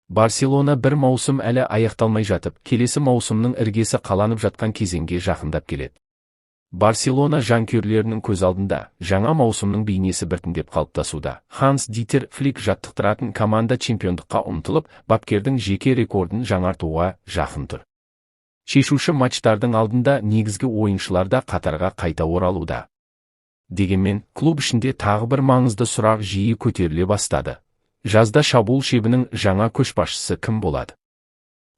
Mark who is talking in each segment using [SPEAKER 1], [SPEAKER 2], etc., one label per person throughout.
[SPEAKER 1] Барселона бір маусым әлі аяқталмай жатып, келесі маусымның іргесі қаланып жатқан кезеңге жақындап келеді. Барселона жанкүйерлерінің көз алдында жаңа маусымның бейнесі біртіндеп қалыптасуда. Ханс Дитер Флик жаттықтыратын команда чемпиондыққа ұмтылып, бапкердің жеке рекордын жаңартуға жақын тұр. Шешуші матчтардың алдында негізгі ойыншылар да қатарға қайта оралуда. Дегенмен, клуб ішінде тағы бір маңызды сұрақ жиі көтеріле бастады. Жазда шабуыл шебінің жаңа көшбасшысы кім болады?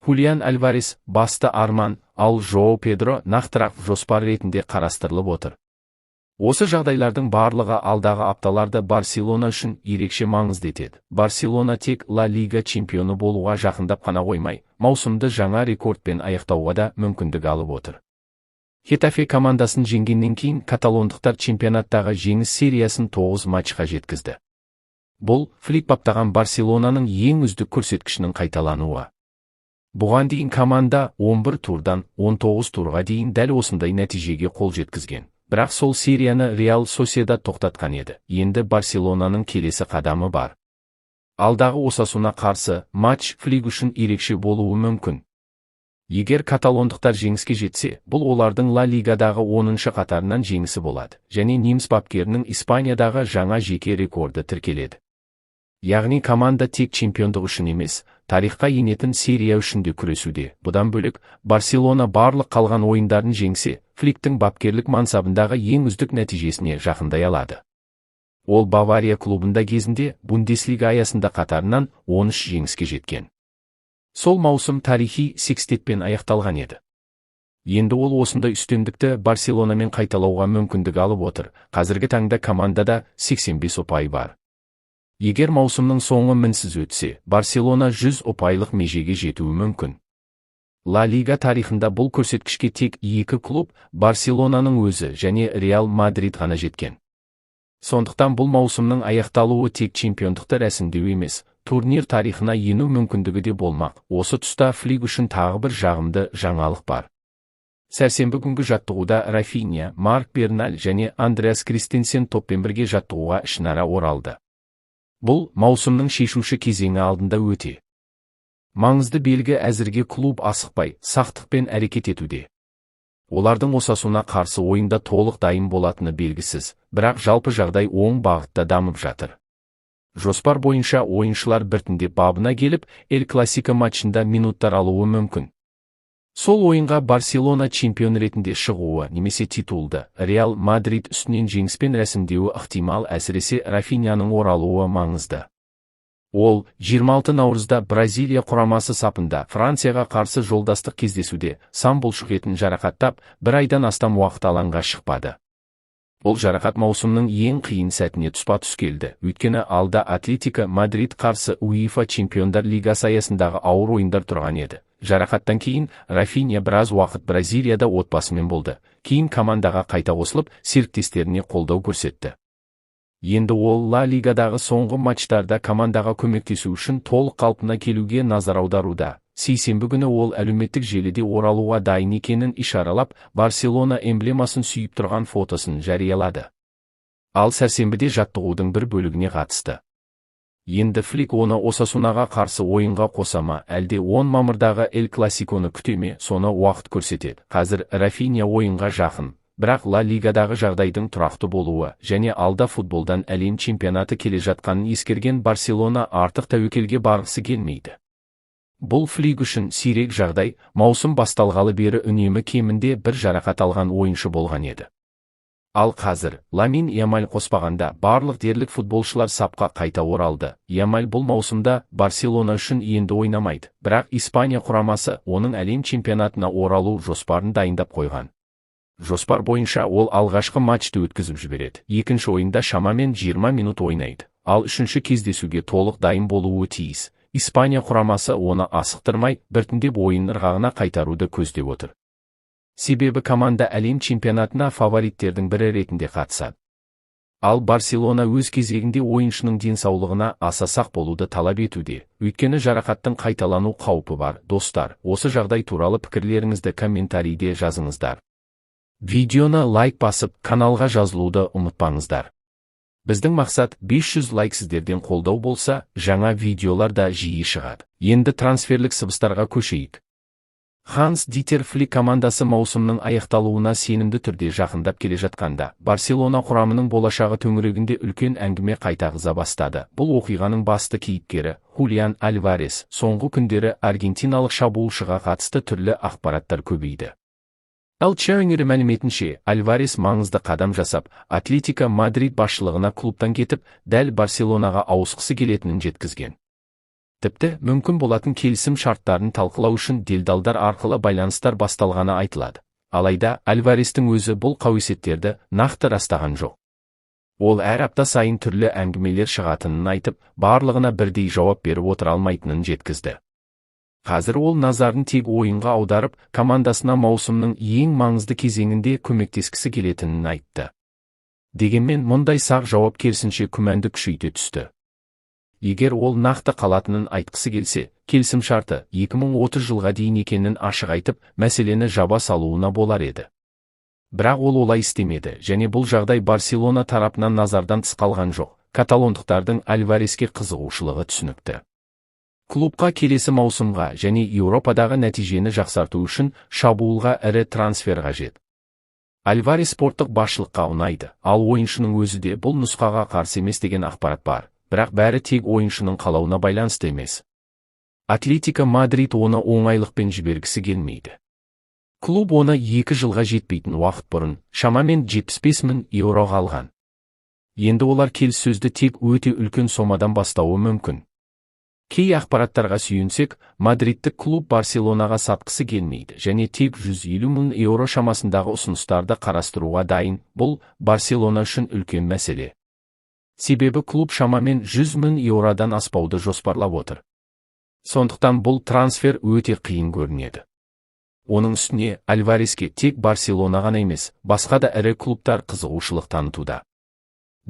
[SPEAKER 1] Хулиан Альварес басты арман, ал Жоау Педро нақтырақ жоспар ретінде қарастырылып отыр. Осы жағдайлардың барлығы алдағы апталарда Барселона үшін ерекше маңызды етеді. Барселона тек Ла Лига чемпионы болуға жақындап қана қоймай, маусымды жаңа рекордпен аяқтауға да мүмкіндік алып отыр. Хетафе командасын жеңгеннен кейін каталондықтар чемпионаттағы жеңіс сериясын 9 матчқа жеткізді. Бұл Флик баптаған Барселонаның ең үздік көрсеткішінің қайталануы. Бұған дейін команда 11 турдан 19 турға дейін дәл осындай нәтижеге қол жеткізген. Бірақ сол серияны Реал Соседад тоқтатқан еді. Енді Барселонаның келесі қадамы бар. Алдағы Осасуна қарсы матч Флик үшін ерекше болуы мүмкін. Егер каталондықтар жеңіске жетсе, бұл олардың Ла Лигадағы 10-шы қатарынан жеңісі болады, және неміс бапкерінің Испаниядағы жаңа жеке рекорды тіркеледі. Яғни команда тек чемпиондық үшін емес, тарихқа енетін серия үшін де күресуде. Бұдан бөлек, Барселона барлық қалған ойындарын жеңсе, Фликтің бапкерлік мансабындағы ең үздік нәтижесіне жақындай алады. Ол Бавария клубында кезінде Бундеслига аясында қатарынан 13 жеңіске жеткен. Сол маусым тарихи секстетпен аяқталған еді. Енді ол осындай үстемдікті Барселонамен қайталауға мүмкіндік алып отыр. Қазіргі таңда командада 85 ұпай бар. Егер маусымның соңы мінсіз өтсе, Барселона 100 ұпайлық межеге жетуі мүмкін. Ла Лига тарихында бұл көрсеткішке тек 2 клуб, Барселонаның өзі және Реал Мадрид ғана жеткен. Сондықтан бұл маусымның аяқталуы тек чемпиондықты рәсімдеу емес, турнир тарихына ену мүмкіндігі де болмақ. Осы тұста Флик үшін тағы бір жағымды жаңалық бар. Сәрсенбі күнгі жаттығуда Рафинья, Марк Берналь және Андреас Кристенсен топпен бірге жаттығуға ішінара оралды. Бұл маусымның шешуші кезеңі алдында өте маңызды белгі. Әзірге клуб асықпай, сақтықпен әрекет етуде. Олардың Осасуна қарсы ойында толық дайын болатыны белгісіз, бірақ жалпы жағдай оң бағытта дамып жатыр. Жоспар бойынша ойыншылар біртіндеп бабына келіп, Эль Класико матчында минуттар алуы мүмкін. Сол ойынға Барселона чемпион ретінде шығуы немесе титулды Реал Мадрид үстінен жеңіспен рәсімдеуі ықтимал, әсіресе Рафиньяның оралуы маңызды. Ол 26 наурызда Бразилия құрамасы сапында Францияға қарсы жолдастық кездесуде сан бұлшық етін жарақаттап, бір айдан астам уақыт алаңға шықпады. Бұл жарақат маусымның ең қиын сәтіне тұспа-тұс келді, өйткені алда Атлетико Мадрид қарсы УЕФА Чемпиондар Лигасы аясындағы ауыр ойындар тұрған еді. Жарақаттан кейін Рафинья біраз уақыт Бразилияда отбасымен болды. Кейін командаға қайта қосылып, серіктестеріне қолдау көрсетті. Енді ол Ла Лигадағы соңғы матчтарда командаға көмектесу үшін толық қалпына келуге назар аударуда. Сейсенбі күні ол әлеуметтік желіде оралуға дайын екенін ишаралап, Барселона эмблемасын сүйіп тұрған фотосын жариялады. Ал сәрсенбіде жаттығудың бір бөлігіне қатысты. Енді Флик оны Осасунаға қарсы ойынға қосама, әлде 10 мамырдағы Эль Класиконы күтеме, соны уақыт көрсетеді. Қазір Рафинья ойынға жақын, бірақ Ла Лигадағы жағдайдың тұрақты болуы және алда футболдан әлем чемпионаты келе жатқанын ескерген Барселона артық тәуекелге барғысы келмейді. Бұл Флик үшін сирек жағдай, маусым басталғалы бері үнемі кемінде бір жарақат алған ойыншы болған еді. Ал қазір, Ламин Ямаль қоспағанда барлық дерлік футболшылар сапқа қайта оралды. Ямаль бұл маусымда Барселона үшін енді ойнамайды, бірақ Испания құрамасы оның әлем чемпионатына оралу жоспарын дайындап қойған. Жоспар бойынша ол алғашқы матчты өткізіп жібереді. Екінші ойында шамамен 20 минут ойнайды, ал үшінші кездесуге толық дайын болуы тиіс. Испания құрамасы оны асықтырмай, біртіндеп ойын ырғағына қайтаруды көздеп отыр. Себебі команда әлем чемпионатына фавориттердің бірі ретінде қатысады. Ал Барселона өз кезегінде ойыншының денсаулығына аса сақ болуды талап етуде, өйткені жарақаттың қайталану қаупі бар. Достар, осы жағдай туралы пікірлеріңізді комментарийде жазыңыздар. Видеоны лайк басып, каналға жазылуды ұмытпаңыздар. Біздің мақсат 500 лайк сіздерден қолдау болса, жаңа видеолар да жиі шығады. Енді трансферлік сыбыстарға көшейік. Ханс Дитер Флик командасы маусымның аяқталуына сенімді түрде жақындап келе жатқанда, Барселона құрамының болашағы төңірегінде үлкен әңгіме қайтағыза бастады. Бұл оқиғаның басты кейіпкері Хулиан Альварес. Соңғы күндері аргентиналық шабуылшыға қатысты түрлі ақпараттар көбейді. El Changere мәліметінше, Альварес маңызды қадам жасап, Атлетико Мадрид басшылығына клубтан кетіп, дәл Барселонаға ауысқысы келетінін жеткізген. Тіпті, мүмкін болатын келісім шарттарын талқылау үшін делдалдар арқылы байланыстар басталғаны айтылады. Алайда, Альварестің өзі бұл қауесеттерді нақты растаған жоқ. Ол әр апта сайын түрлі әңгімелер шығатынын айтып, барлығына бірдей жауап беріп отыра алмайтынын жеткізді. Қазір ол назарын тек ойынға аударып, командасына маусымның ең маңызды кезеңінде көмектескісі келетінін айтты. Дегенмен, мұндай сақ жауап керісінше күмәнді күшейте түсті. Егер ол нақты қалатынын айтқысы келсе, келісім шарты 2030 жылға дейін екенін ашық айтып, мәселені жаба салуына болар еді. Бірақ ол олай істемеді, және бұл жағдай Барселона тарапынан назардан тыс қалған жоқ. Каталондықтардың Альвареске қызығушылығы түсінікті. Клубқа келесі маусымға және Еуропадағы нәтижені жақсарту үшін шабуылға ірі трансфер қажет. Альварес спорттық басшылыққа ұнайды, ал ойыншының өзі де бұл нұсқаға қарсы емес деген ақпарат бар. Бірақ бәрі тек ойыншының қалауына байланысты емес. Атлетико Мадрид оны оңайлықпен жібергісі келмейді. Клуб оны 2 жылға жетпейтін уақыт бұрын, шамамен 75 мың еуроға алған. Енді олар келіссөзді тек өте үлкен сомадан бастауы мүмкін. Кей ақпараттарға сүйенсек, мадридтік клуб Барселонаға сатқысы келмейді және тек 150 мың еуро шамасындағы ұсыныстарды қарастыруға дайын. Бұл Барселона үшін үлкен мәселе. Себебі клуб шамамен 100 мың еуродан аспауды жоспарлап отыр. Сондықтан бұл трансфер өте қиын көрінеді. Оның үстіне, Альвареске тек Барселона ғана емес, басқа да ірі клубтар қызығушылық танытуда.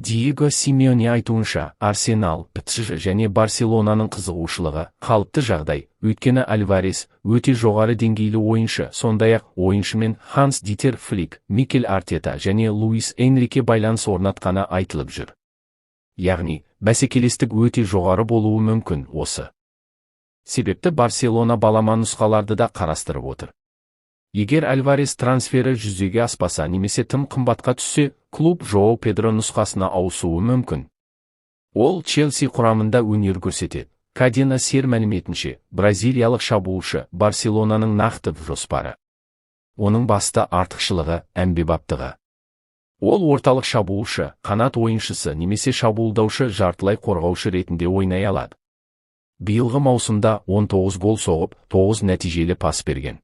[SPEAKER 1] Диего Симеоне айтуынша, Арсенал, ПСЖ және Барселонаның қызығушылығы қалыпты жағдай, өйткені Альварес өте жоғары деңгейлі ойыншы, сондай-ақ ойыншымен Ханс Дитер Флик, Микель Артета және Луис Энрике байланыс орнатқаны айтылып жүр. Яғни, бәсекелестік өте жоғары болуы мүмкін осы. Себепті Барселона балама нұсқаларды да қарастырып отыр. Егер Альварес трансфері жүзеге аспаса немесе тым қымбатқа түссе, клуб Жоау Педро нұсқасына ауысуы мүмкін. Ол Челси құрамында өнер көрсетеді. Кадена Сер мәліметінше, бразилиялық шабуылшы Барселонаның нақты жоспары. Оның басты артықшылығы әмбебаптығы. Ол орталық шабуылшы, қанат ойыншысы немесе шабуылдаушы жартылай қорғаушы ретінде ойнай алады. Биылғы маусымда 19 гол соғып, 9 нәтижелі пас берген.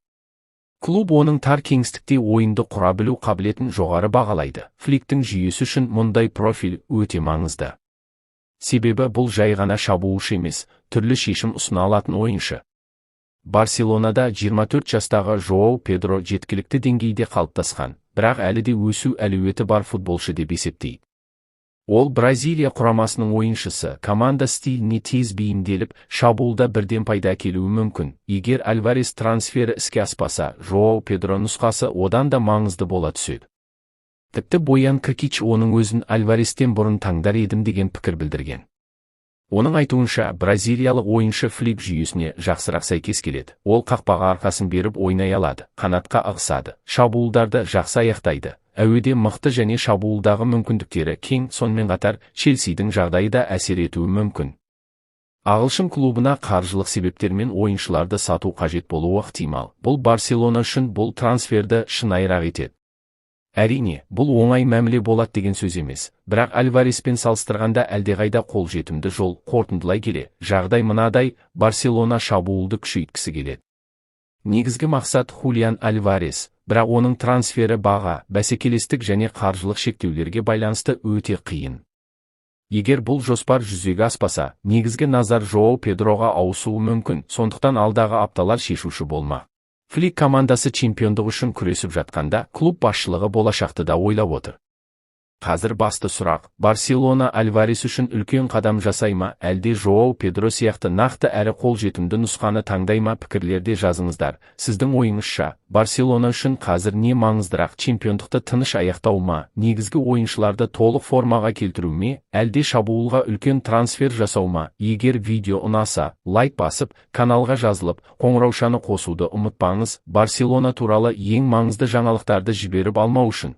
[SPEAKER 1] Клуб оның тар кеңістікте ойынды құра білу қабілетін жоғары бағалайды. Фликтің жүйесі үшін мұндай профиль өте маңызды. Себебі бұл жай ғана шабуылшы емес, түрлі шешім ұсына алатын ойыншы. Барселонада 24 жастағы Жоау Педро жеткілікті деңгейде қалыптасқан, бірақ әлі де өсу әлеуеті бар футболшы деп есептейді. Ол Бразилия құрамасының ойыншысы, команда стиліне тез бейімделіп, шабуылда бірден пайда әкелуі мүмкін. Егер Альварес трансфері іске аспаса, Жоау Педро нұсқасы одан да маңызды бола түседі. Тіпті Боян Кркич оның өзін Альварестен бұрын таңдар едім деген пікір білдірген. Оның айтуынша, бразилиялық ойыншы Флик жүйесіне жақсырақ сәйкес келеді. Ол қақпаға арқасын беріп ойнай алады, қанатқа ығысады, шабуылдарды жақсы аяқтайды. Әуеде мықты және шабуылдағы мүмкіндіктері кең, сонымен қатар Челсидің жағдайы да әсер етуі мүмкін. Ағылшын клубына қаржылық себептермен ойыншыларды сату қажет болуы ықтимал. Бұл Барселона үшін бұл трансферді шынайырақ етеді. Әрине, бұл оңай мәміле болады деген сөз емес, бірақ Альвареспен салыстырғанда әлдеқайда қолжетімді жол. Қорытындылай келе, жағдай мынадай: Барселона шабуылды күшейткісі келеді. Негізгі мақсат Хулиан Альварес, бірақ оның трансфері баға, бәсекелестік және қаржылық шектеулерге байланысты өте қиын. Егер бұл жоспар жүзеге аспаса, негізгі назар Жоау Педроға ауысуы мүмкін, сондықтан алдағы апталар шешуші болмақ. Флик командасы чемпиондық үшін күресіп жатқанда, клуб басшылығы болашақты да ойлап отыр. Қазір басты сұрақ, Барселона Альварес үшін үлкен қадам жасай ма, әлде Жоау Педро сияқты нақты әрі қолжетімді нұсқаны таңдай ма? Пікірлерде жазыңыздар. Сіздің ойыңызша, Барселона үшін қазір не маңыздырақ, чемпиондықты тыныш аяқтау ма, негізгі ойыншыларды толық формаға келтіру ме, әлде шабуылға үлкен трансфер жасау ма? Егер видео ұнаса, лайк басып, каналға жазылып, қоңыраушаны қосуды ұмытпаңыз. Барселона туралы ең маңызды жаңалықтарды жіберіп алмау үшін